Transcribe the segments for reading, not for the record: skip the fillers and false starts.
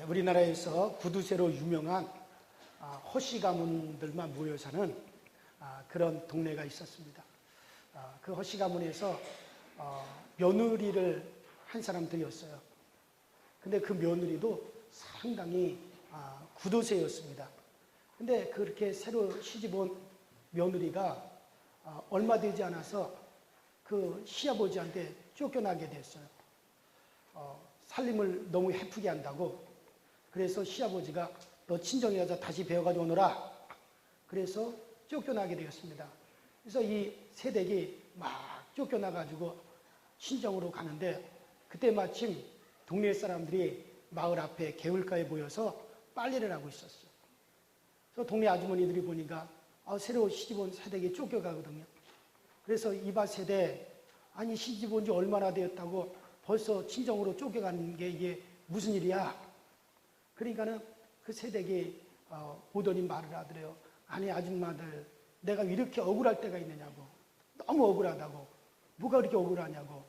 우리나라에서 구두쇠로 유명한 허씨 가문들만 모여 사는 그런 동네가 있었습니다. 그 허씨 가문에서 며느리를 한 사람들이었어요. 근데 그 며느리도 상당히 구두쇠였습니다. 근데 그렇게 새로 시집 온 며느리가 얼마 되지 않아서 그 시아버지한테 쫓겨나게 됐어요. 살림을 너무 해프게 한다고. 그래서 시아버지가 너 친정에 가서 다시 배워가지고 오너라. 그래서 쫓겨나게 되었습니다. 그래서 이 새댁이 막 쫓겨나가지고 친정으로 가는데 그때 마침 동네 사람들이 마을 앞에 개울가에 모여서 빨래를 하고 있었어요. 그래서 동네 아주머니들이 보니까 새로 시집 온 새댁이 쫓겨가거든요. 그래서 이봐 새댁, 아니 시집 온 지 얼마나 되었다고 벌써 친정으로 쫓겨가는 게 이게 무슨 일이야? 그러니까는 그 새댁이 오더니 말을 하더래요. 아니 아줌마들, 내가 이렇게 억울할 때가 있느냐고. 너무 억울하다고. 뭐가 그렇게 억울하냐고.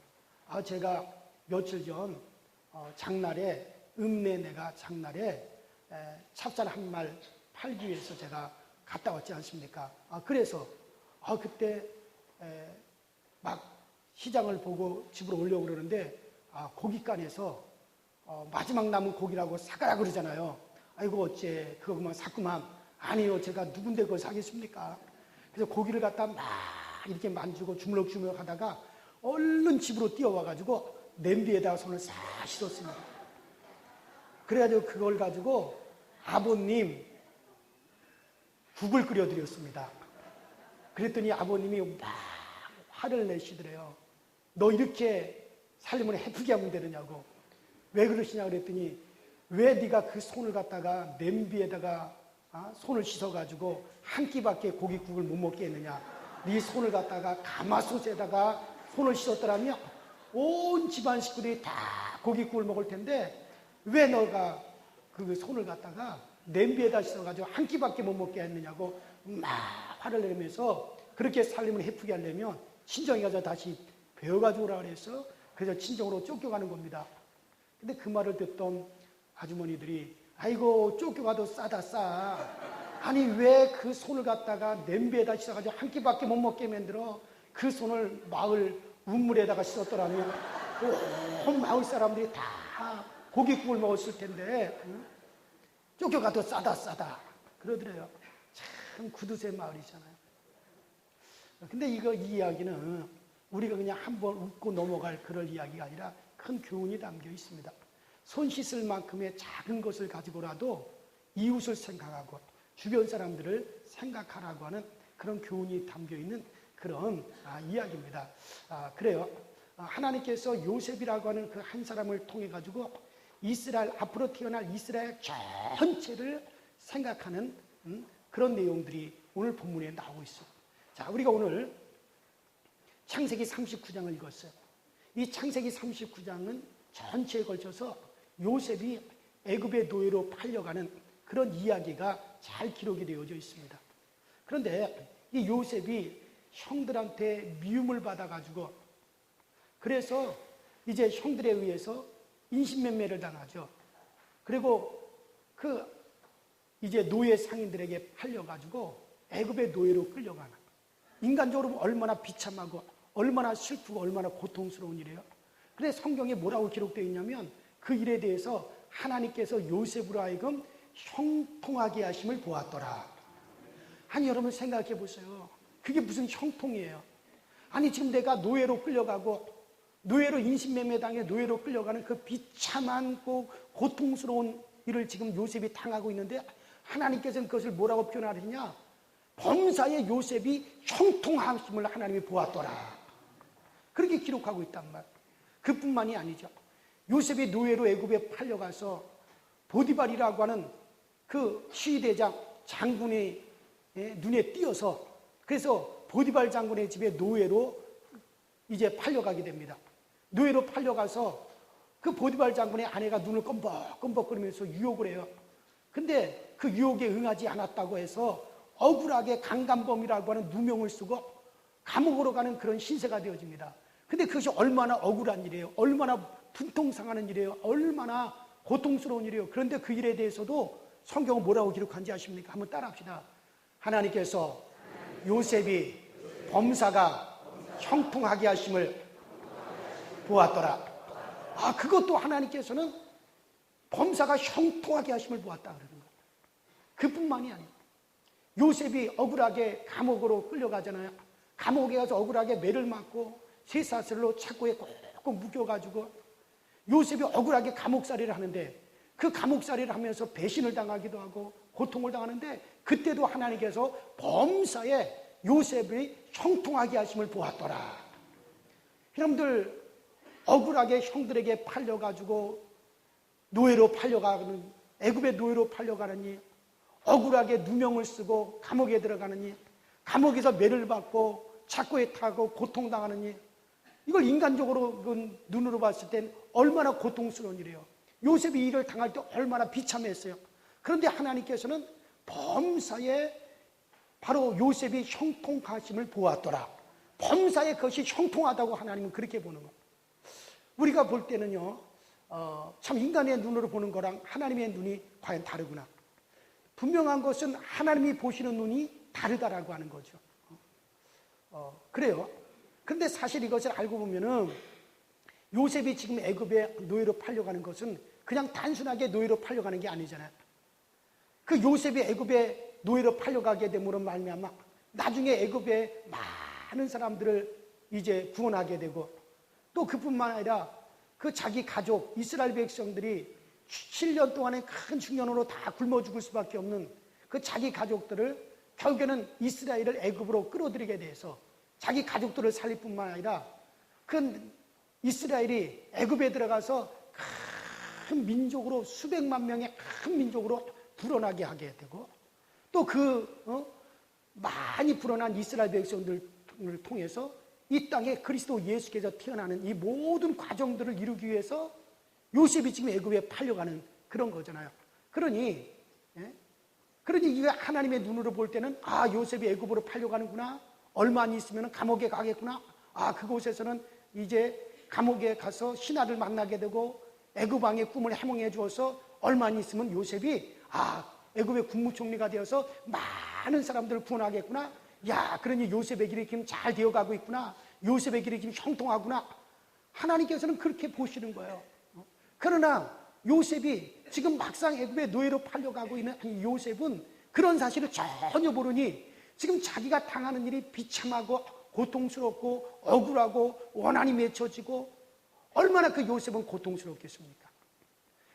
제가 며칠 전 장날에 내가 장날에 찹쌀 한 말 팔기 위해서 제가 갔다 왔지 않습니까? 그래서 그때 막 시장을 보고 집으로 오려고 그러는데 고깃간에서 마지막 남은 고기라고 사가라 그러잖아요. 아이고 어째 그거 그만 샀구만. 아니요, 제가 누군데 그걸 사겠습니까? 그래서 고기를 갖다 막 이렇게 만지고 주물럭주물럭 하다가 얼른 집으로 뛰어와가지고 냄비에다가 손을 싹 씻었습니다. 그래가지고 그걸 가지고 아버님 국을 끓여드렸습니다. 그랬더니 아버님이 막 화를 내시더래요. 너 이렇게 살림을 해프게 하면 되느냐고. 왜 그러시냐 그랬더니 왜 네가 그 손을 갖다가 냄비에다가 손을 씻어가지고 한 끼밖에 고깃국을 못 먹게 했느냐. 네 손을 갖다가 가마솥에다가 손을 씻었더라면 온 집안 식구들이 다 고깃국을 먹을 텐데 왜 너가 그 손을 갖다가 냄비에다 씻어가지고 한 끼밖에 못 먹게 했느냐고 막 화를 내면서 그렇게 살림을 해프게 하려면 친정에 가서 다시 배워가지고 오라 그래서 그래서 친정으로 쫓겨가는 겁니다. 근데 그 말을 듣던 아주머니들이 아이고 쫓겨가도 싸다 싸. 아니 왜 그 손을 갖다가 냄비에다 씻어가지고 한 끼밖에 못 먹게 만들어. 그 손을 마을 우물에다가 씻었더라면 온 마을 사람들이 다 고깃국을 먹었을 텐데 쫓겨가도 싸다 그러더래요. 참 구두쇠 마을이잖아요. 근데 이 이야기는 우리가 그냥 한번 웃고 넘어갈 그럴 이야기가 아니라 큰 교훈이 담겨 있습니다. 손 씻을 만큼의 작은 것을 가지고라도 이웃을 생각하고 주변 사람들을 생각하라고 하는 그런 교훈이 담겨 있는 그런 이야기입니다. 그래요. 하나님께서 요셉이라고 하는 그 한 사람을 통해 가지고 이스라엘 앞으로 태어날 이스라엘 전체를 생각하는 그런 내용들이 오늘 본문에 나오고 있어요. 자, 우리가 오늘 창세기 39장을 읽었어요. 이 창세기 39장은 전체에 걸쳐서 요셉이 애굽의 노예로 팔려가는 그런 이야기가 잘 기록이 되어져 있습니다. 그런데 이 요셉이 형들한테 미움을 받아가지고 그래서 이제 형들에 의해서 인신매매를 당하죠. 그리고 이제 노예 상인들에게 팔려가지고 애굽의 노예로 끌려가는 인간적으로 얼마나 비참하고 얼마나 슬프고 얼마나 고통스러운 일이에요. 그래서 성경에 뭐라고 기록되어 있냐면 그 일에 대해서 하나님께서 요셉으로 하여금 형통하게 하심을 보았더라. 아니 여러분 생각해 보세요. 그게 무슨 형통이에요. 아니 지금 내가 노예로 끌려가고 노예로 인신매매당해 노예로 끌려가는 그 비참한 고통스러운 일을 지금 요셉이 당하고 있는데 하나님께서는 그것을 뭐라고 표현하느냐. 범사의 요셉이 형통하심을 하나님이 보았더라. 그렇게 기록하고 있단 말. 그뿐만이 아니죠. 요셉이 노예로 애굽에 팔려가서 보디발이라고 하는 그 시위대장 장군의 눈에 띄어서 그래서 보디발 장군의 집에 노예로 이제 팔려가게 됩니다. 노예로 팔려가서 그 보디발 장군의 아내가 눈을 껌벅껌벅거리면서 유혹을 해요. 근데 그 유혹에 응하지 않았다고 해서 억울하게 강간범이라고 하는 누명을 쓰고 감옥으로 가는 그런 신세가 되어집니다. 근데 그것이 얼마나 억울한 일이에요. 얼마나 분통상하는 일이에요. 얼마나 고통스러운 일이에요. 그런데 그 일에 대해서도 성경은 뭐라고 기록한지 아십니까? 한번 따라합시다. 하나님께서 요셉이 범사가 형통하게 하심을 보았더라. 그것도 하나님께서는 범사가 형통하게 하심을 보았다 그러는 거예요. 그뿐만이 아니에요. 요셉이 억울하게 감옥으로 끌려가잖아요. 감옥에 가서 억울하게 매를 맞고 쇠사슬로 착고에 꼭 묶여가지고 요셉이 억울하게 감옥살이를 하는데 그 감옥살이를 하면서 배신을 당하기도 하고 고통을 당하는데 그때도 하나님께서 범사에 요셉이 형통하게 하심을 보았더라. 여러분들 억울하게 형들에게 팔려가지고 노예로 팔려가는, 애굽의 노예로 팔려가느니, 억울하게 누명을 쓰고 감옥에 들어가느니, 감옥에서 매를 받고 착고에 타고 고통당하느니, 이걸 인간적으로 눈으로 봤을 땐 얼마나 고통스러운 일이에요. 요셉이 이를 당할 때 얼마나 비참했어요. 그런데 하나님께서는 범사에 바로 요셉이 형통하심을 보았더라. 범사에 그것이 형통하다고 하나님은 그렇게 보는 거예요. 우리가 볼 때는요, 참 인간의 눈으로 보는 거랑 하나님의 눈이 과연 다르구나. 분명한 것은 하나님이 보시는 눈이 다르다라고 하는 거죠. 그래요. 그런데 사실 이것을 알고 보면은 요셉이 지금 애굽의 노예로 팔려가는 것은 그냥 단순하게 노예로 팔려가는 게 아니잖아요. 그 요셉이 애굽의 노예로 팔려가게 됨으로 말미암아 나중에 애굽의 많은 사람들을 이제 구원하게 되고 또 그뿐만 아니라 그 자기 가족 이스라엘 백성들이 7년 동안의 큰 중년으로 다 굶어 죽을 수밖에 없는 그 자기 가족들을 결국에는 이스라엘을 애굽으로 끌어들이게 돼서 자기 가족들을 살릴 뿐만 아니라 그 이스라엘이 애굽에 들어가서 큰 민족으로 수백만 명의 큰 민족으로 불어나게 하게 되고 또 많이 불어난 이스라엘 백성들을 통해서 이 땅에 그리스도 예수께서 태어나는 이 모든 과정들을 이루기 위해서 요셉이 지금 애굽에 팔려가는 그런 거잖아요. 그러니 이게 하나님의 눈으로 볼 때는 요셉이 애굽으로 팔려가는구나. 얼마 안 있으면 감옥에 가겠구나. 그곳에서는 이제 감옥에 가서 신하를 만나게 되고 애굽 왕의 꿈을 해몽해 주어서 얼마 안 있으면 요셉이 애굽의 국무총리가 되어서 많은 사람들을 구원하겠구나. 그러니 요셉의 길이 지금 잘 되어가고 있구나. 요셉의 길이 지금 형통하구나. 하나님께서는 그렇게 보시는 거예요. 그러나 요셉이 지금 막상 애굽의 노예로 팔려가고 있는 이 요셉은 그런 사실을 전혀 모르니 지금 자기가 당하는 일이 비참하고 고통스럽고 억울하고 원한이 맺혀지고 얼마나 그 요셉은 고통스럽겠습니까?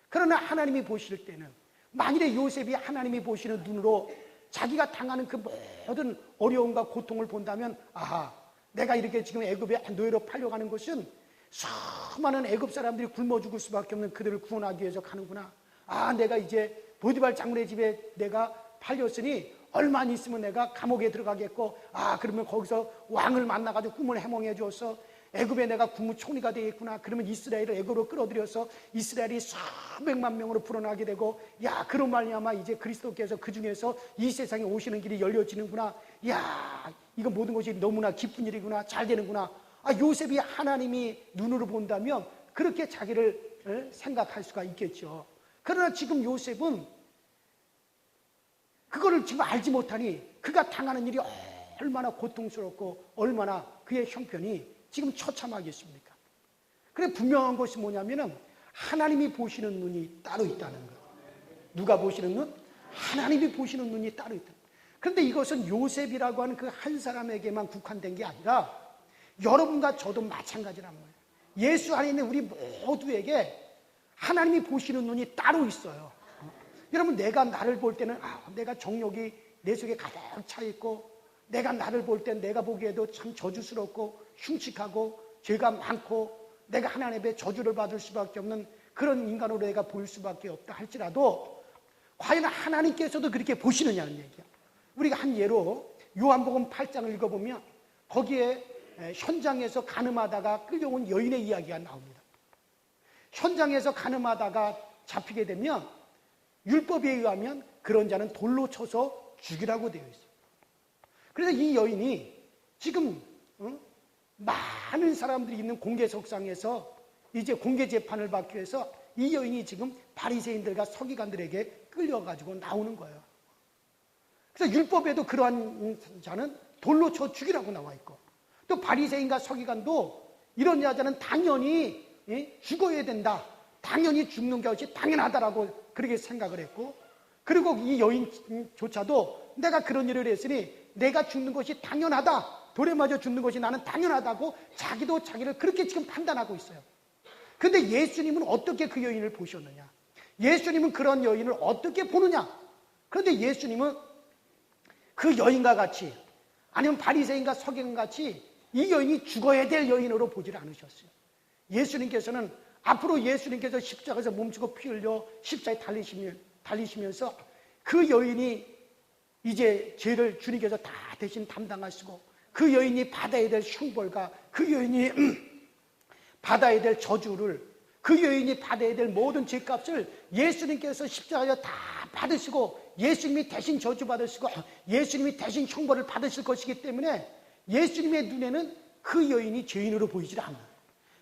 그러나 하나님이 보실 때는 만일에 요셉이 하나님이 보시는 눈으로 자기가 당하는 그 모든 어려움과 고통을 본다면 내가 이렇게 지금 애굽의 노예로 팔려가는 것은 수많은 애굽 사람들이 굶어 죽을 수밖에 없는 그들을 구원하기 위해서 가는구나. 내가 이제 보디발 장군의 집에 내가 팔렸으니 얼마 안 있으면 내가 감옥에 들어가겠고 그러면 거기서 왕을 만나가지고 꿈을 해몽해 주어서 애굽에 내가 국무총리가 되겠구나. 그러면 이스라엘을 애굽으로 끌어들여서 이스라엘이 수백만 명으로 불어나게 되고 그런 말미암아 이제 그리스도께서 그 중에서 이 세상에 오시는 길이 열려지는구나. 이거 모든 것이 너무나 기쁜 일이구나. 잘 되는구나. 요셉이 하나님이 눈으로 본다면 그렇게 자기를 생각할 수가 있겠죠. 그러나 지금 요셉은 그거를 지금 알지 못하니 그가 당하는 일이 얼마나 고통스럽고 얼마나 그의 형편이 지금 처참하겠습니까? 그래 분명한 것이 뭐냐면은 하나님이 보시는 눈이 따로 있다는 것. 누가 보시는 눈? 하나님이 보시는 눈이 따로 있다. 그런데 이것은 요셉이라고 하는 그 한 사람에게만 국한된 게 아니라 여러분과 저도 마찬가지란 말이에요. 예수 안에 있는 우리 모두에게 하나님이 보시는 눈이 따로 있어요. 여러분 내가 나를 볼 때는 내가 정욕이 내 속에 가득 차 있고 내가 나를 볼 땐 내가 보기에도 참 저주스럽고 흉측하고 죄가 많고 내가 하나님 앞에 저주를 받을 수밖에 없는 그런 인간으로 내가 보일 수밖에 없다 할지라도 과연 하나님께서도 그렇게 보시느냐는 얘기야. 우리가 한 예로 요한복음 8장을 읽어보면 거기에 현장에서 간음하다가 끌려온 여인의 이야기가 나옵니다. 현장에서 간음하다가 잡히게 되면 율법에 의하면 그런 자는 돌로 쳐서 죽이라고 되어 있어요. 그래서 이 여인이 지금 많은 사람들이 있는 공개석상에서 이제 공개 재판을 받기 위해서 이 여인이 지금 바리새인들과 서기관들에게 끌려가지고 나오는 거예요. 그래서 율법에도 그러한 자는 돌로 쳐 죽이라고 나와 있고, 또 바리새인과 서기관도 이런 여자는 당연히 죽어야 된다, 당연히 죽는 것이 당연하다라고 그렇게 생각을 했고, 그리고 이 여인조차도 내가 그런 일을 했으니 내가 죽는 것이 당연하다, 돌에 맞아 죽는 것이 나는 당연하다고 자기도 자기를 그렇게 지금 판단하고 있어요. 그런데 예수님은 어떻게 그 여인을 보셨느냐? 예수님은 그런 여인을 어떻게 보느냐? 그런데 예수님은 그 여인과 같이, 아니면 바리새인과 서기관 같이 이 여인이 죽어야 될 여인으로 보질 않으셨어요. 예수님께서는 앞으로 예수님께서 십자가에서 몸치고 피 흘려 십자가에 달리시면서 그 여인이 이제 죄를 주님께서 다 대신 담당하시고, 그 여인이 받아야 될 형벌과 그 여인이 받아야 될 저주를, 그 여인이 받아야 될 모든 죄값을 예수님께서 십자가에 다 받으시고, 예수님이 대신 저주 받으시고 예수님이 대신 형벌을 받으실 것이기 때문에 예수님의 눈에는 그 여인이 죄인으로 보이질 않아요.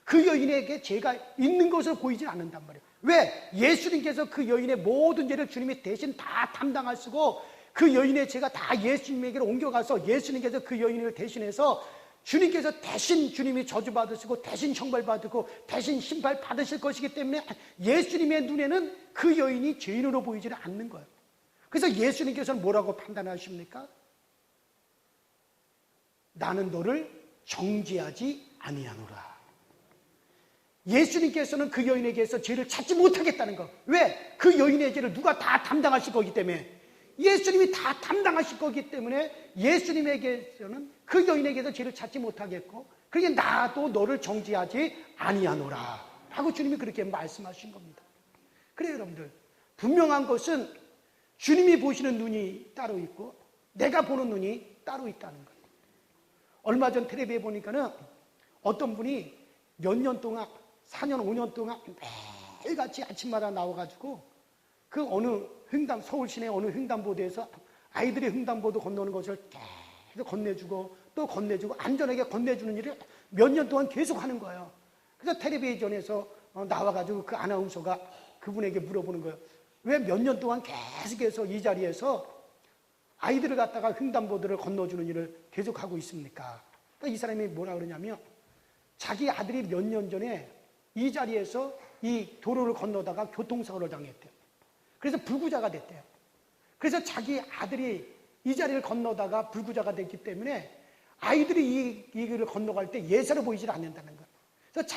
그 여인에게 죄가 있는 것으로 보이질 않는단 말이에요. 왜? 예수님께서 그 여인의 모든 죄를 주님이 대신 다 담당하시고, 그 여인의 죄가 다 예수님에게로 옮겨가서 예수님께서 그 여인을 대신해서 주님께서 대신 주님이 저주받으시고 대신 형벌받고 대신 심판 받으실 것이기 때문에 예수님의 눈에는 그 여인이 죄인으로 보이지는 않는 거예요. 그래서 예수님께서는 뭐라고 판단하십니까? 나는 너를 정죄하지 아니하노라. 예수님께서는 그 여인에게서 죄를 찾지 못하겠다는 거. 왜? 그 여인의 죄를 누가 다 담당하실 거기 때문에, 예수님이 다 담당하실 거기 때문에 예수님에게서는 그 여인에게서 죄를 찾지 못하겠고, 그러니까 나도 너를 정죄하지 아니하노라 라고 주님이 그렇게 말씀하신 겁니다. 그래요, 여러분들. 분명한 것은 주님이 보시는 눈이 따로 있고 내가 보는 눈이 따로 있다는 거예요. 얼마 전 텔레비에 보니까는 어떤 분이 몇 년 동안, 4년, 5년 동안 매일같이 아침마다 나와가지고 그 어느 횡단, 서울 시내 어느 횡단보도에서 아이들이 횡단보도 건너는 것을 계속 건네주고 또 건네주고 안전하게 건네주는 일을 몇 년 동안 계속 하는 거예요. 그래서 텔레비전에서 나와가지고 그 아나운서가 그분에게 물어보는 거예요. 왜 몇 년 동안 계속해서 이 자리에서 아이들을 갖다가 횡단보도를 건너주는 일을 계속하고 있습니까? 그러니까 이 사람이 뭐라 그러냐면, 자기 아들이 몇 년 전에 이 자리에서 이 도로를 건너다가 교통사고를 당했대요. 그래서 불구자가 됐대요. 그래서 자기 아들이 이 자리를 건너다가 불구자가 됐기 때문에 아이들이 이 길을 건너갈 때 예사로 보이질 않는다는 거예요. 그래서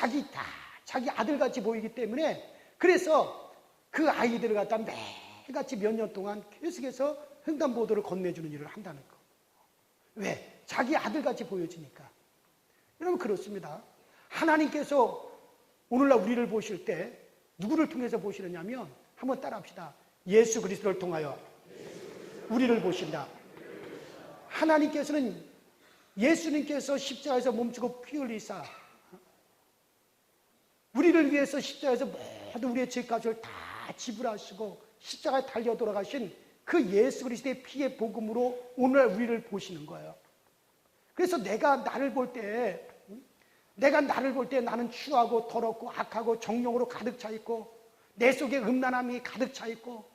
자기 아들같이 보이기 때문에, 그래서 그 아이들을 갖다 매일같이 몇 년 동안 계속해서 횡단보도를 건네주는 일을 한다는 거. 왜? 자기 아들같이 보여지니까. 여러분, 그렇습니다. 하나님께서 오늘날 우리를 보실 때 누구를 통해서 보시느냐면, 한번 따라합시다. 예수 그리스도를 통하여 우리를 보신다. 하나님께서는 예수님께서 십자가에서 몸지고 피 흘리사 우리를 위해서 십자가에서 모든 우리의 죄값을 다 지불하시고 십자가에 달려 돌아가신 그 예수 그리스도의 피의 복음으로 오늘날 우리를 보시는 거예요. 그래서 내가 나를 볼 때 나는 추하고 더럽고 악하고 정욕으로 가득 차 있고 내 속에 음란함이 가득 차 있고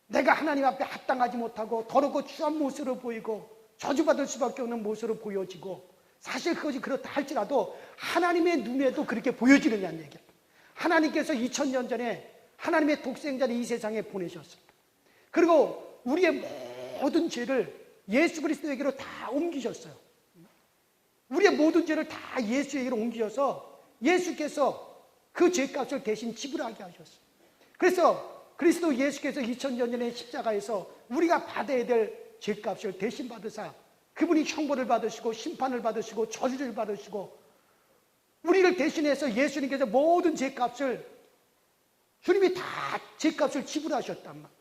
내가 하나님 앞에 합당하지 못하고 더럽고 추한 모습으로 보이고 저주받을 수밖에 없는 모습으로 보여지고, 사실 그것이 그렇다 할지라도 하나님의 눈에도 그렇게 보여지느냐는 얘기야. 하나님께서 2000년 전에 하나님의 독생자를 이 세상에 보내셨습니다. 그리고 우리의 모든 죄를 예수 그리스도에게로 다 옮기셨어요. 우리의 모든 죄를 다 예수에게로 옮기셔서 예수께서 그 죄값을 대신 지불하게 하셨어요. 그래서 그리스도 예수께서 2000년 전에 십자가에서 우리가 받아야 될 죄값을 대신 받으사 그분이 형벌을 받으시고 심판을 받으시고 저주를 받으시고 우리를 대신해서 예수님께서 모든 죄값을, 주님이 다 죄값을 지불하셨단 말이에요.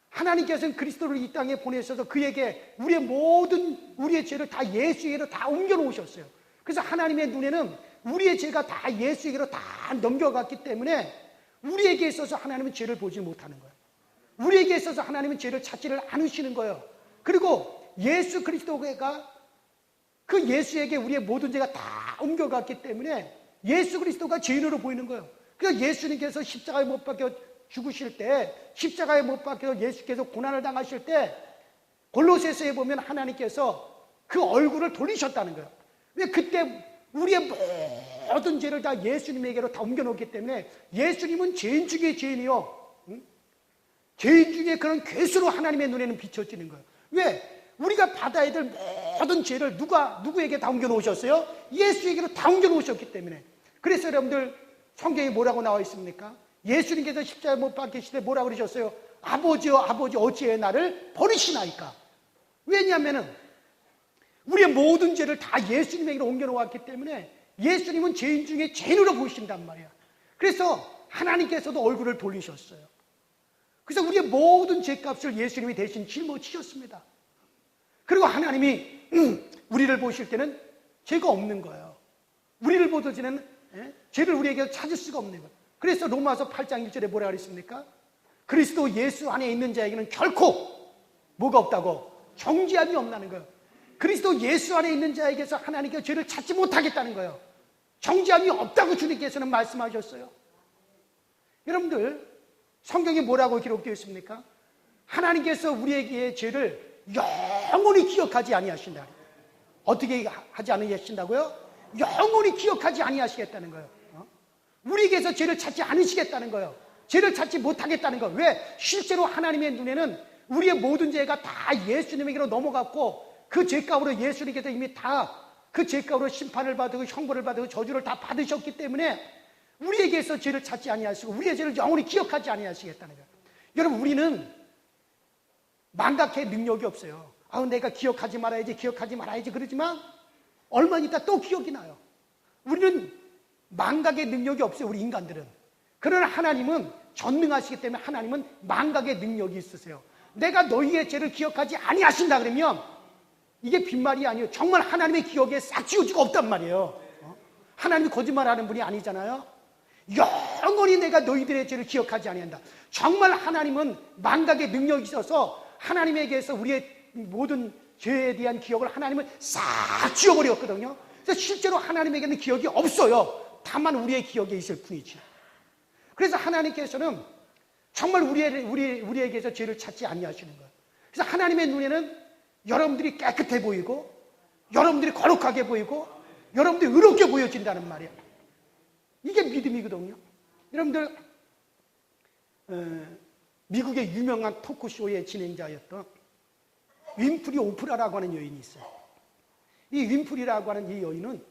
하나님께서는 그리스도를 이 땅에 보내셔서 그에게 우리의 죄를 다 예수에게로 다 옮겨놓으셨어요. 그래서 하나님의 눈에는 우리의 죄가 다 예수에게로 다 넘겨갔기 때문에 우리에게 있어서 하나님은 죄를 보지 못하는 거예요. 우리에게 있어서 하나님은 죄를 찾지를 않으시는 거예요. 그리고 예수 그리스도가 그 예수에게 우리의 모든 죄가 다 옮겨갔기 때문에 예수 그리스도가 죄인으로 보이는 거예요. 그러니까 예수님께서 십자가에 못 박혀 죽으실 때, 십자가에 못 박혀 예수께서 고난을 당하실 때 골로새서에 보면 하나님께서 그 얼굴을 돌리셨다는 거예요. 왜? 그때 우리의 모든 죄를 다 예수님에게로 다 옮겨놓기 때문에 예수님은 죄인 중에 죄인이요, 죄인 중에 그런 괴수로 하나님의 눈에는 비춰지는 거예요. 왜? 우리가 받아야 될 모든 죄를 누구에게 다 옮겨놓으셨어요? 예수에게로 다 옮겨놓으셨기 때문에. 그래서 여러분들 성경에 뭐라고 나와 있습니까? 예수님께서 십자가에 못 박히실 때 뭐라고 그러셨어요? 아버지여 아버지 어찌해 나를 버리시나이까? 왜냐하면 우리의 모든 죄를 다 예수님에게로 옮겨놓았기 때문에 예수님은 죄인 중에 죄인으로 보신단 말이야. 그래서 하나님께서도 얼굴을 돌리셨어요. 그래서 우리의 모든 죄값을 예수님이 대신 짊어지셨습니다. 그리고 하나님이 우리를 보실 때는 죄가 없는 거예요. 우리를 보실 때는 죄를 우리에게 찾을 수가 없는 거예요. 그래서 로마서 8장 1절에 뭐라 그랬습니까? 그리스도 예수 안에 있는 자에게는 결코 뭐가 없다고? 정죄함이 없다는 거예요. 그리스도 예수 안에 있는 자에게서 하나님께서 죄를 찾지 못하겠다는 거예요. 정죄함이 없다고 주님께서는 말씀하셨어요. 여러분들 성경에 뭐라고 기록되어 있습니까? 하나님께서 우리에게 죄를 영원히 기억하지 아니하신다. 어떻게 하지 아니하신다고요? 영원히 기억하지 아니하시겠다는 거예요. 우리에게서 죄를 찾지 않으시겠다는 거예요. 죄를 찾지 못하겠다는 거예요. 왜? 실제로 하나님의 눈에는 우리의 모든 죄가 다 예수님에게로 넘어갔고 그 죄값으로 예수님께서 이미 다 그 죄값으로 심판을 받고 형벌을 받고 저주를 다 받으셨기 때문에 우리에게서 죄를 찾지 아니하시고 우리의 죄를 영원히 기억하지 아니하시겠다는 거예요. 여러분 우리는 망각의 능력이 없어요. 내가 기억하지 말아야지 그러지만 얼마 있다 또 기억이 나요. 우리는 망각의 능력이 없어요. 우리 인간들은. 그러나 하나님은 전능하시기 때문에 하나님은 망각의 능력이 있으세요. 내가 너희의 죄를 기억하지 아니하신다 그러면 이게 빈말이 아니에요. 정말 하나님의 기억에 싹 지워지고 없단 말이에요. 하나님이 거짓말하는 분이 아니잖아요. 영원히 내가 너희들의 죄를 기억하지 아니한다. 정말 하나님은 망각의 능력이 있어서 하나님에게서 우리의 모든 죄에 대한 기억을 하나님은 싹 지워버렸거든요. 그래서 실제로 하나님에게는 기억이 없어요. 다만 우리의 기억에 있을 뿐이지. 그래서 하나님께서는 정말 우리에게서 죄를 찾지 아니하시는 거예요. 그래서 하나님의 눈에는 여러분들이 깨끗해 보이고 여러분들이 거룩하게 보이고 여러분들이 의롭게 보여진다는 말이에요. 이게 믿음이거든요. 여러분들 미국의 유명한 토크쇼의 진행자였던 윈프리 오프라라고 하는 여인이 있어요. 이 윈프리라고 하는 이 여인은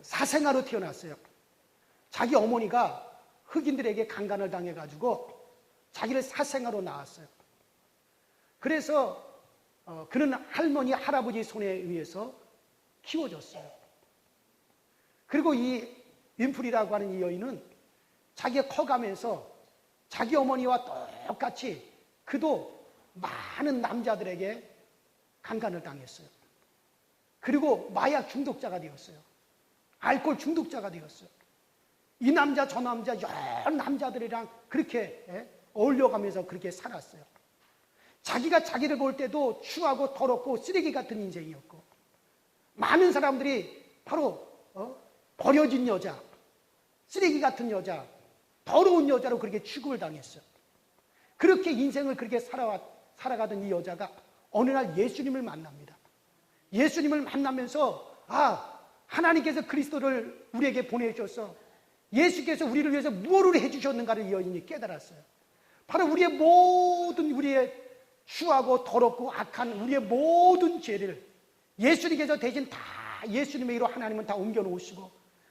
사생아로 태어났어요. 자기 어머니가 흑인들에게 강간을 당해가지고 자기를 사생아로 낳았어요. 그래서 그는 할머니, 할아버지 손에 의해서 키워졌어요. 그리고 이 윈프리라고 하는 이 여인은 자기가 커가면서 자기 어머니와 똑같이 그도 많은 남자들에게 강간을 당했어요. 그리고 마약 중독자가 되었어요. 알코올 중독자가 되었어요. 이 남자 저 남자 여러 남자들이랑 그렇게 어울려가면서 그렇게 살았어요. 자기가 자기를 볼 때도 추하고 더럽고 쓰레기 같은 인생이었고 많은 사람들이 바로 버려진 여자, 쓰레기 같은 여자, 더러운 여자로 그렇게 취급을 당했어요. 그렇게 인생을 그렇게 살아가던 이 여자가 어느 날 예수님을 만납니다. 예수님을 만나면서 하나님께서 그리스도를 우리에게 보내주셔서 예수께서 우리를 위해서 무엇을 해주셨는가를 이 여인이 깨달았어요. 바로 우리의 추하고 더럽고 악한 우리의 모든 죄를 예수님께서 대신 다 예수님에게로 하나님은 다 옮겨놓으시고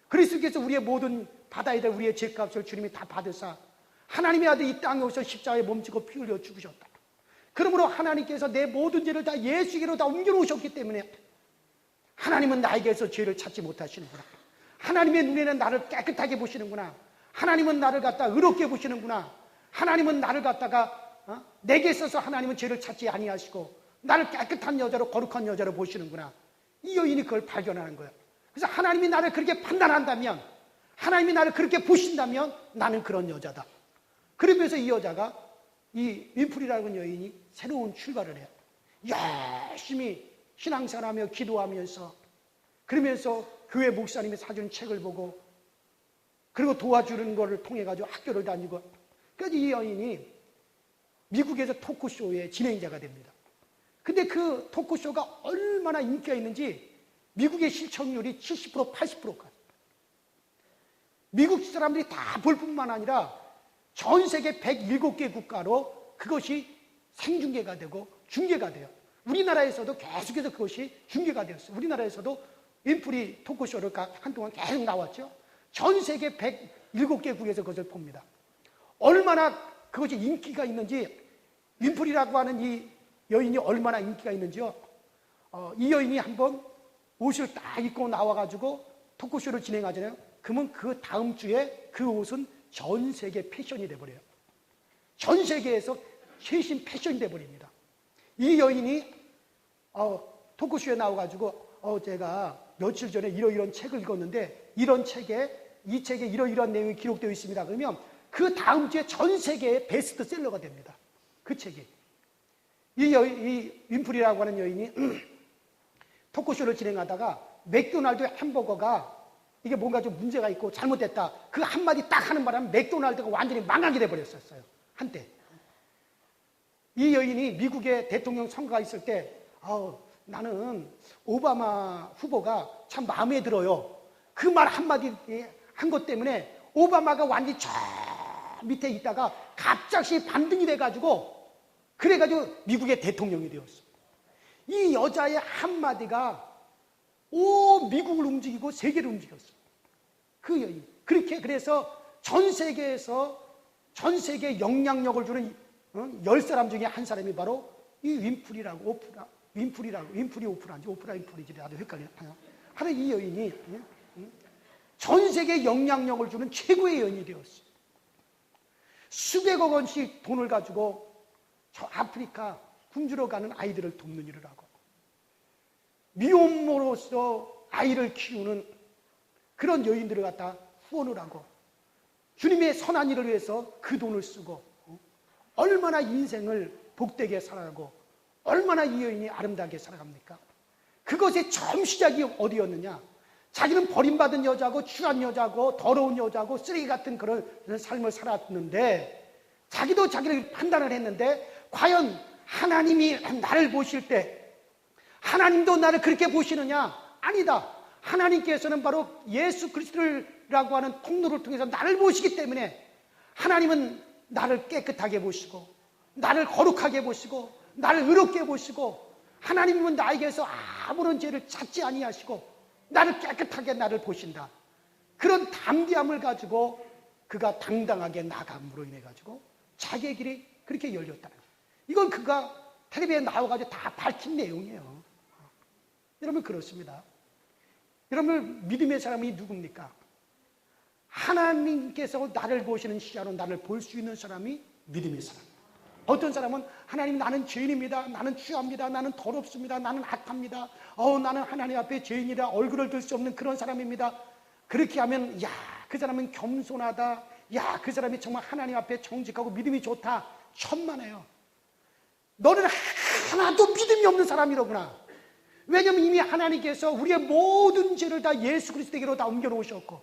그리스도께서 우리의 모든 받아야 될 우리의 죄값을 주님이 다 받으사 하나님의 아들 이 땅에 오셔 십자가에 몸지고 피 흘려 죽으셨다. 그러므로 하나님께서 내 모든 죄를 다 예수에게로 다 옮겨놓으셨기 때문에 하나님은 나에게서 죄를 찾지 못하시는구나. 하나님의 눈에는 나를 깨끗하게 보시는구나. 하나님은 나를 갖다 의롭게 보시는구나. 하나님은 나를 갖다가 내게 있어서 하나님은 죄를 찾지 아니하시고 나를 깨끗한 여자로 거룩한 여자로 보시는구나. 이 여인이 그걸 발견하는 거예요. 그래서 하나님이 나를 그렇게 판단한다면 하나님이 나를 그렇게 보신다면 나는 그런 여자다. 그러면서 이 여자가 이 윈프리라는 여인이 새로운 출발을 해요. 열심히 신앙생활하며 기도하면서 그러면서 교회 목사님이 사준 책을 보고 그리고 도와주는 거를 통해 가지고 학교를 다니고, 그래서 이 여인이 미국에서 토크쇼의 진행자가 됩니다. 근데 그 토크쇼가 얼마나 인기가 있는지 미국의 시청률이 70%, 80%까지. 미국 사람들이 다 볼 뿐만 아니라 전 세계 107개 국가로 그것이 생중계가 되고 중계가 돼요. 우리나라에서도 계속해서 그것이 중계가 되었어요. 우리나라에서도 윈프리 토크쇼를 한동안 계속 나왔죠. 전 세계 107개 국에서 그것을 봅니다. 얼마나 그것이 인기가 있는지, 윈프리라고 하는 이 여인이 얼마나 인기가 있는지요. 이 여인이 한번 옷을 딱 입고 나와가지고 토크쇼를 진행하잖아요. 그러면 그 다음 주에 그 옷은 전 세계 패션이 돼버려요. 전 세계에서 최신 패션이 돼버립니다. 이 여인이 토크쇼에 나와가지고 제가 며칠 전에 이러이러한 책을 읽었는데 이 책에 이러이러한 내용이 기록되어 있습니다. 그러면 그 다음 주에 전 세계의 베스트셀러가 됩니다. 그 책이. 이 윈프리라고 하는 여인이 토크쇼를 진행하다가 맥도날드 햄버거가 이게 뭔가 좀 문제가 있고 잘못됐다. 그 한마디 딱 하는 바람에 맥도날드가 완전히 망하게 돼버렸었어요. 한때. 이 여인이 미국의 대통령 선거가 있을 때 나는 오바마 후보가 참 마음에 들어요. 그 말 한마디 한 것 때문에 오바마가 완전히 저 밑에 있다가 갑자기 반등이 돼가지고 그래가지고 미국의 대통령이 되었어. 이 여자의 한마디가 미국을 움직이고 세계를 움직였어. 그 여인. 그래서 전 세계에서 전 세계에 영향력을 주는 10사람 중에 한 사람이 바로 이 윈프리라고, 윈프리 오프라인지 오프라 윈프리인지 나도 헷갈려요. 하루 이 여인이 전 세계에 영향력을 주는 최고의 여인이 되었어. 수백억 원씩 돈을 가지고 저 아프리카 굶주려 가는 아이들을 돕는 일을 하고, 미혼모로서 아이를 키우는 그런 여인들을 갖다 후원을 하고, 주님의 선한 일을 위해서 그 돈을 쓰고, 얼마나 인생을 복되게 살아가고 얼마나 이 여인이 아름다게 살아갑니까? 그것의 처음 시작이 어디였느냐? 자기는 버림받은 여자고 추한 여자고 더러운 여자고 쓰레기 같은 그런 삶을 살았는데, 자기도 자기를 판단을 했는데, 과연 하나님이 나를 보실 때 하나님도 나를 그렇게 보시느냐? 아니다. 하나님께서는 바로 예수 그리스도라고 하는 통로를 통해서 나를 보시기 때문에 하나님은 나를 깨끗하게 보시고 나를 거룩하게 보시고 나를 의롭게 보시고, 하나님은 나에게서 아무런 죄를 찾지 아니하시고 나를 깨끗하게 나를 보신다. 그런 담대함을 가지고 그가 당당하게 나감으로 인해 가지고 자기의 길이 그렇게 열렸다는 거예요. 이건 그가 텔레비에 나와가지고 다 밝힌 내용이에요. 여러분, 그렇습니다. 여러분, 믿음의 사람이 누굽니까? 하나님께서 나를 보시는 시야로 나를 볼 수 있는 사람이 믿음의 사람. 어떤 사람은 하나님, 나는 죄인입니다. 나는 추합니다. 나는 더럽습니다. 나는 악합니다. 나는 하나님 앞에 죄인이라 얼굴을 들 수 없는 그런 사람입니다. 그렇게 하면 그 사람은 겸손하다. 그 사람이 정말 하나님 앞에 정직하고 믿음이 좋다. 천만에요. 너는 하나도 믿음이 없는 사람이로구나. 왜냐하면 이미 하나님께서 우리의 모든 죄를 다 예수 그리스도에게로 다 옮겨놓으셨고,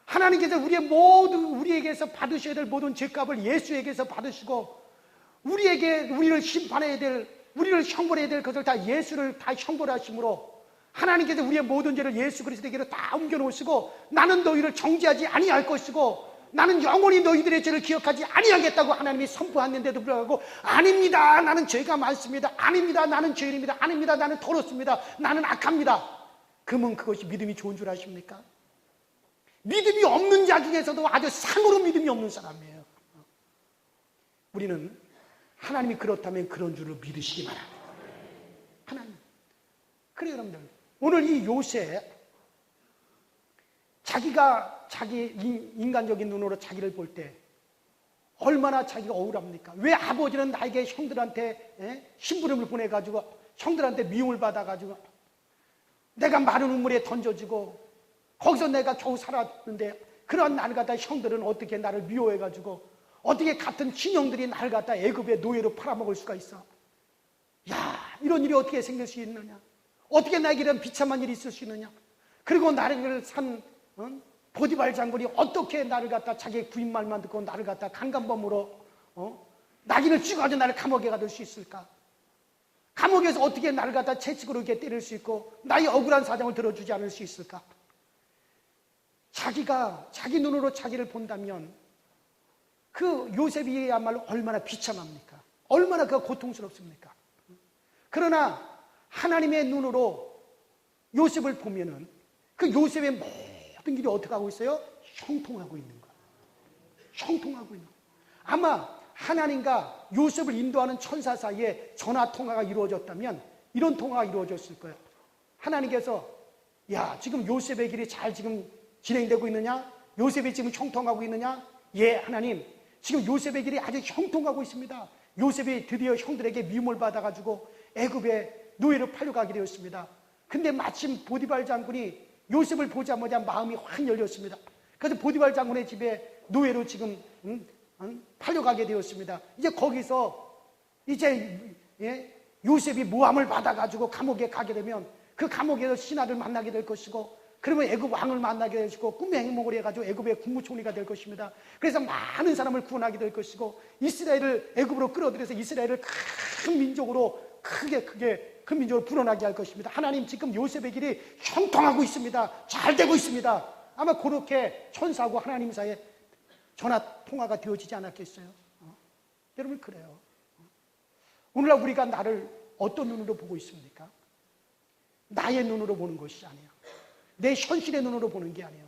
하나님께서 우리에게서 받으셔야 될 모든 죄값을 예수에게서 받으시고, 우리를 심판해야 될, 우리를 형벌해야 될 것을 다 예수를 다 형벌하심으로 하나님께서 우리의 모든 죄를 예수 그리스도에게로 다 옮겨놓으시고, 나는 너희를 정죄하지 아니할 것이고 나는 영원히 너희들의 죄를 기억하지 아니하겠다고 하나님이 선포했는데도 불구하고, 아닙니다, 나는 죄가 많습니다. 아닙니다, 나는 죄인입니다. 아닙니다, 나는 더럽습니다. 나는 악합니다. 그러면 그것이 믿음이 좋은 줄 아십니까? 믿음이 없는 자 중에서도 아주 상으로 믿음이 없는 사람이에요. 우리는 하나님이 그렇다면 그런 줄을 믿으시기 바랍니다. 하나님. 그래요, 여러분들. 오늘 이 요새 자기가 자기 인간적인 눈으로 자기를 볼 때 얼마나 자기가 억울합니까? 왜 아버지는 나에게 형들한테 심부름을 보내가지고 형들한테 미움을 받아가지고 내가 마른 우물에 던져지고 거기서 내가 겨우 살았는데, 그런 나를 갖다 형들은 어떻게 나를 미워해가지고 어떻게 같은 친형들이 나를 갖다 애굽의 노예로 팔아먹을 수가 있어? 이런 일이 어떻게 생길 수 있느냐? 어떻게 나에게 이런 비참한 일이 있을 수 있느냐? 그리고 나를 산 보디발 장군이 어떻게 나를 갖다 자기 부인 말만 듣고 나를 갖다 강간범으로 낙인을 찍어가지고 나를 감옥에 가둘 수 있을까? 감옥에서 어떻게 나를 갖다 채찍으로 이렇게 때릴 수 있고 나의 억울한 사정을 들어주지 않을 수 있을까? 자기가 자기 눈으로 자기를 본다면 그 요셉이야말로 얼마나 비참합니까? 얼마나 그가 고통스럽습니까? 그러나 하나님의 눈으로 요셉을 보면은 그 요셉의 모든 길이 어떻게 하고 있어요? 형통하고 있는 거예요. 형통하고 있는 거예요. 아마 하나님과 요셉을 인도하는 천사 사이에 전화 통화가 이루어졌다면 이런 통화가 이루어졌을 거예요. 하나님께서 야, 지금 요셉의 길이 잘 지금 진행되고 있느냐? 요셉이 지금 형통하고 있느냐? 예, 하나님. 지금 요셉의 길이 아주 형통하고 있습니다. 요셉이 드디어 형들에게 미움을 받아가지고 애굽에 노예로 팔려가게 되었습니다. 근데 마침 보디발 장군이 요셉을 보자마자 마음이 확 열렸습니다. 그래서 보디발 장군의 집에 노예로 지금 팔려가게 되었습니다. 이제 거기서 이제 요셉이 모함을 받아가지고 감옥에 가게 되면 그 감옥에서 신하를 만나게 될 것이고 그러면 애굽 왕을 만나게 될 것이고 꿈의 행복을 해가지고 애굽의 국무총리가 될 것입니다. 그래서 많은 사람을 구원하게 될 것이고 이스라엘을 애굽으로 끌어들여서 이스라엘을 큰 민족으로 크게 큰 민족으로 불어나게 할 것입니다. 하나님 지금 요셉의 길이 형통하고 있습니다. 잘 되고 있습니다. 아마 그렇게 천사하고 하나님 사이에 전화 통화가 되어지지 않았겠어요? 여러분 그래요. 오늘날 우리가 나를 어떤 눈으로 보고 있습니까? 나의 눈으로 보는 것이 아니에요. 내 현실의 눈으로 보는 게 아니에요.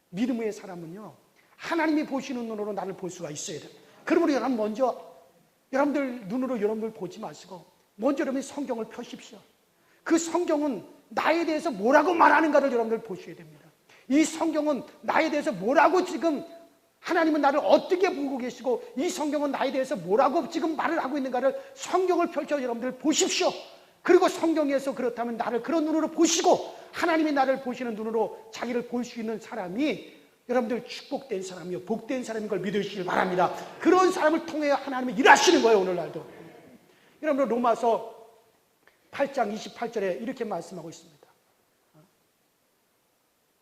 믿음의 사람은요, 하나님이 보시는 눈으로 나를 볼 수가 있어야 돼요. 그러므로 여러분 먼저 여러분들 눈으로 여러분들 보지 마시고 먼저 여러분이 성경을 펴십시오. 그 성경은 나에 대해서 뭐라고 말하는가를 여러분들 보셔야 됩니다. 이 성경은 나에 대해서 뭐라고 지금 하나님은 나를 어떻게 보고 계시고 이 성경은 나에 대해서 뭐라고 지금 말을 하고 있는가를 성경을 펼쳐 여러분들 보십시오. 그리고 성경에서 그렇다면 나를 그런 눈으로 보시고 하나님이 나를 보시는 눈으로 자기를 볼 수 있는 사람이 여러분들 축복된 사람이요 복된 사람인 걸 믿으시길 바랍니다. 그런 사람을 통해 하나님이 일하시는 거예요. 오늘날도 여러분들 로마서 8장 28절에 이렇게 말씀하고 있습니다.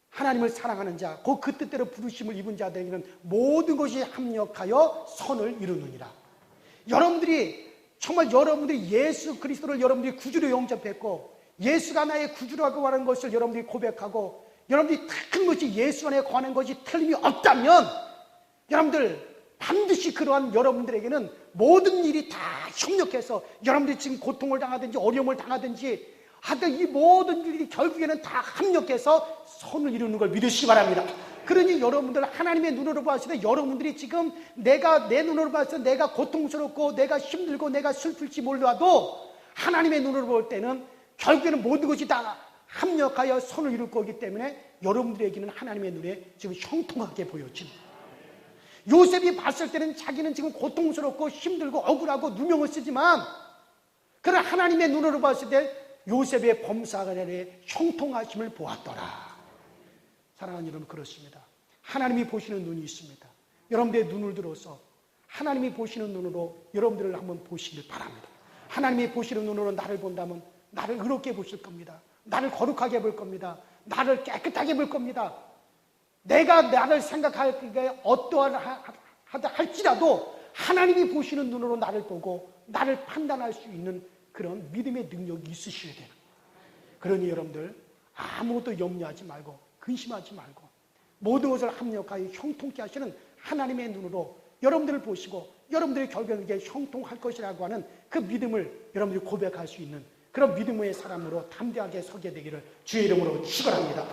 하나님을 사랑하는 자, 곧 그 뜻대로 부르심을 입은 자들에게는 모든 것이 합력하여 선을 이루느니라. 여러분들이 예수 그리스도를 여러분들이 구주로 영접했고 예수가 나의 구주라고 하는 것을 여러분들이 고백하고 여러분들이 큰 것이 예수 안에 관한 것이 틀림이 없다면 여러분들 반드시 그러한 여러분들에게는 모든 일이 다 협력해서 여러분들이 지금 고통을 당하든지 어려움을 당하든지 하여튼 이 모든 일이 결국에는 다 합력해서 선을 이루는 걸 믿으시기 바랍니다. 그러니 여러분들 하나님의 눈으로 봤을 때 여러분들이 지금 내 눈으로 봤을 때 내가 고통스럽고 내가 힘들고 내가 슬플지 몰라도 하나님의 눈으로 볼 때는 결국에는 모든 것이 다 합력하여 선을 이룰 거기 때문에 여러분들에게는 하나님의 눈에 지금 형통하게 보여집니다. 요셉이 봤을 때는 자기는 지금 고통스럽고 힘들고 억울하고 누명을 쓰지만 그러나 하나님의 눈으로 봤을 때 요셉의 범사간의 형통하심을 보았더라. 사랑하는 여러분 그렇습니다. 하나님이 보시는 눈이 있습니다. 여러분들의 눈을 들어서 하나님이 보시는 눈으로 여러분들을 한번 보시길 바랍니다. 하나님이 보시는 눈으로 나를 본다면 나를 의롭게 보실 겁니다. 나를 거룩하게 볼 겁니다. 나를 깨끗하게 볼 겁니다. 내가 나를 생각할 게 어떠할지라도 하나님이 보시는 눈으로 나를 보고 나를 판단할 수 있는 그런 믿음의 능력이 있으셔야 돼요. 그러니 여러분들 아무것도 염려하지 말고 근심하지 말고 모든 것을 합력하여 형통케 하시는 하나님의 눈으로 여러분들을 보시고 여러분들이 결국에 형통할 것이라고 하는 그 믿음을 여러분들이 고백할 수 있는 그런 믿음의 사람으로 담대하게 서게 되기를 주의 이름으로 축원합니다.